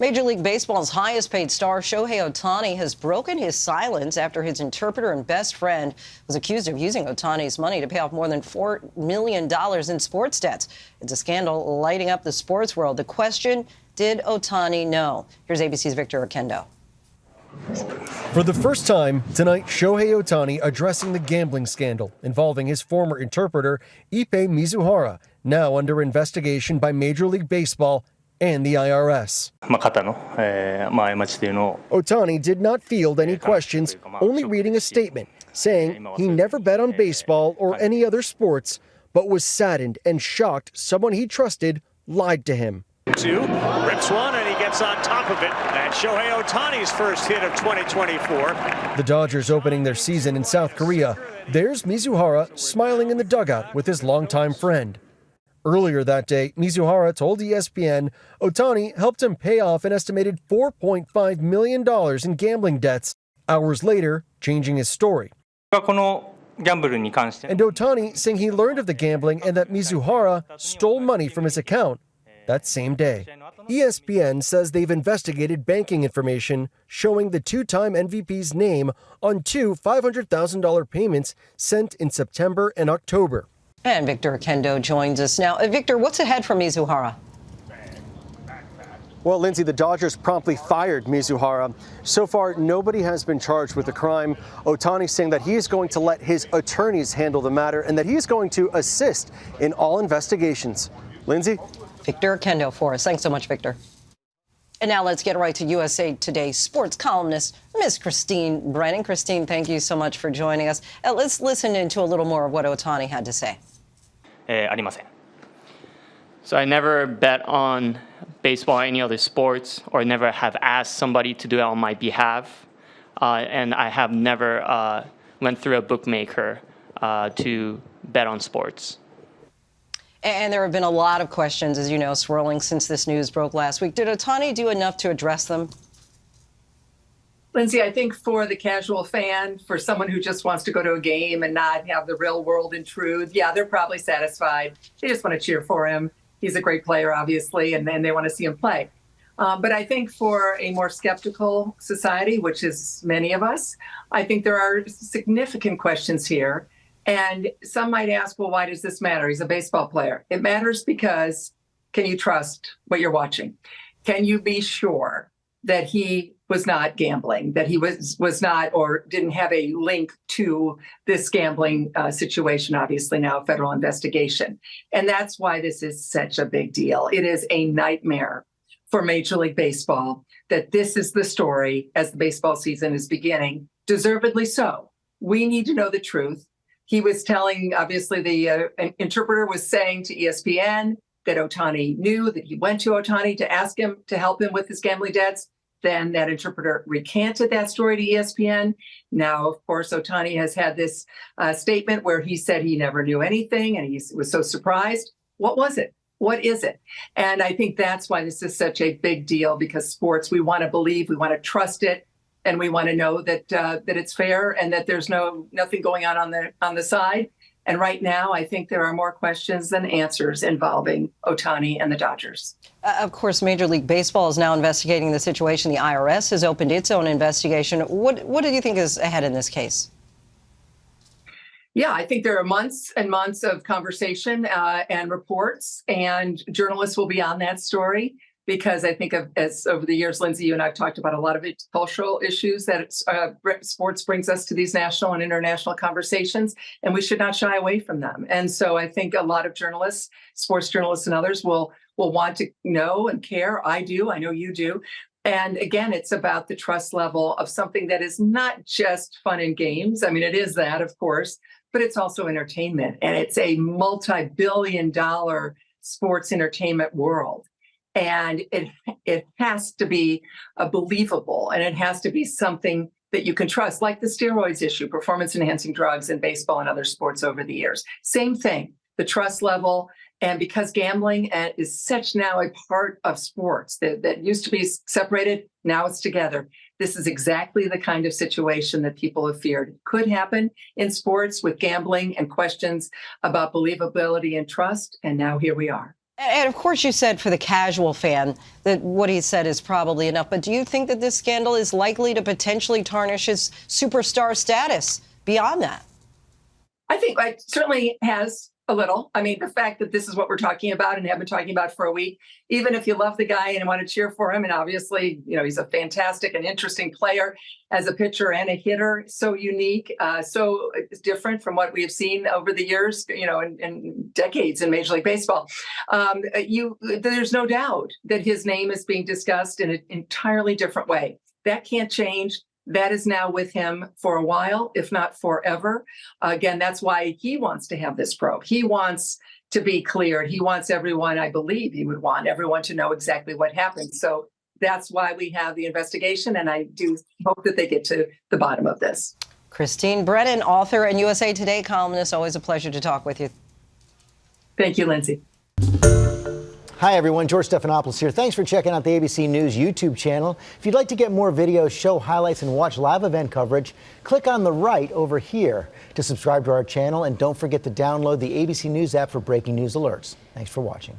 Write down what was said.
Major League Baseball's highest-paid star, Shohei Ohtani, has broken his silence after his interpreter and best friend was accused of using Ohtani's money to pay off more than $4 million in sports debts. It's a scandal lighting up the sports world. The question, did Ohtani know? Here's ABC's Victor Oquendo. For the first time tonight, Shohei Ohtani addressing the gambling scandal involving his former interpreter, Ippei Mizuhara, now under investigation by Major League Baseball and the IRS. Ohtani did not field any questions, only reading a statement saying he never bet on baseball or any other sports, but was saddened and shocked someone he trusted lied to him. Two, rips one, and he gets on top of it. And Shohei Ohtani's first hit of 2024. The Dodgers opening their season in South Korea. There's Mizuhara smiling in the dugout with his longtime friend. Earlier that day, Mizuhara told ESPN Ohtani helped him pay off an estimated $4.5 million in gambling debts. Hours later, changing his story. And Ohtani saying he learned of the gambling and that Mizuhara stole money from his account that same day. ESPN says they've investigated banking information showing the two-time MVP's name on two $500,000 payments sent in September and October. And Victor Oquendo joins us now. Victor, what's ahead for Mizuhara? Well, Linsey, the Dodgers promptly fired Mizuhara. So far, nobody has been charged with the crime. Ohtani saying that he is going to let his attorneys handle the matter and that he is going to assist in all investigations. Linsey? Victor Oquendo for us. Thanks so much, Victor. And now let's get right to USA Today sports columnist, Ms. Christine Brennan. Christine, thank you so much for joining us. Let's listen into a little more of what Ohtani had to say. So I never bet on baseball or any other sports, or never have asked somebody to do it on my behalf. And I have never went through a bookmaker to bet on sports. And there have been a lot of questions, as you know, swirling since this news broke last week. Did Ohtani do enough to address them? Linsey, I think for the casual fan, for someone who just wants to go to a game and not have the real world intrude, yeah, they're probably satisfied. They just want to cheer for him. He's a great player, obviously, and then they want to see him play. But I think for a more skeptical society, which is many of us, I think there are significant questions here. And some might ask, well, why does this matter? He's a baseball player. It matters because can you trust what you're watching? Can you be sure that he was not gambling, that he was not or didn't have a link to this gambling situation, obviously now a federal investigation. And that's why this is such a big deal. It is a nightmare for Major League Baseball that this is the story as the baseball season is beginning, deservedly so. We need to know the truth. He was telling, obviously, the interpreter was saying to ESPN that Ohtani knew, that he went to Ohtani to ask him to help him with his gambling debts. Then that interpreter recanted that story to ESPN. Now, of course, Ohtani has had this statement where he said he never knew anything and he was so surprised. What was it? What is it? And I think that's why this is such a big deal, because sports, we want to believe, we want to trust it, and we want to know that that it's fair and that there's nothing going on the side. And right now, I think there are more questions than answers involving Ohtani and the Dodgers. Of course, Major League Baseball is now investigating the situation. The IRS has opened its own investigation. What do you think is ahead in this case? Yeah, I think there are months and months of conversation and reports, and journalists will be on that story. Because I think as over the years, Linsey, you and I have talked about a lot of cultural issues that sports brings us to these national and international conversations, and we should not shy away from them. And so I think a lot of journalists, sports journalists and others will want to know and care. I do. I know you do. And again, it's about the trust level of something that is not just fun and games. I mean, it is that, of course, but it's also entertainment. And it's a multi-billion-dollar sports entertainment world. And it has to be believable, and it has to be something that you can trust, like the steroids issue, performance-enhancing drugs in baseball and other sports over the years. Same thing, the trust level. And because gambling is such now a part of sports that used to be separated, now it's together. This is exactly the kind of situation that people have feared could happen in sports with gambling and questions about believability and trust. And now here we are. And of course, you said for the casual fan that what he said is probably enough. But do you think that this scandal is likely to potentially tarnish his superstar status beyond that? I think it certainly has a little. I mean, the fact that this is what we're talking about and have been talking about for a week, even if you love the guy and want to cheer for him, and obviously, he's a fantastic and interesting player as a pitcher and a hitter, so unique, so different from what we have seen over the years, and decades in Major League Baseball. There's no doubt that his name is being discussed in an entirely different way. That can't change. That is now with him for a while, if not forever. Again, that's why he wants to have this probe. He wants to be cleared. He wants everyone, I believe he would want everyone to know exactly what happened. So that's why we have the investigation, and I do hope that they get to the bottom of this. Christine Brennan, author and USA Today columnist, always a pleasure to talk with you. Thank you, Linsey. Hi, everyone. George Stephanopoulos here. Thanks for checking out the ABC News YouTube channel. If you'd like to get more videos, show highlights, and watch live event coverage, click on the right over here to subscribe to our channel. And don't forget to download the ABC News app for breaking news alerts. Thanks for watching.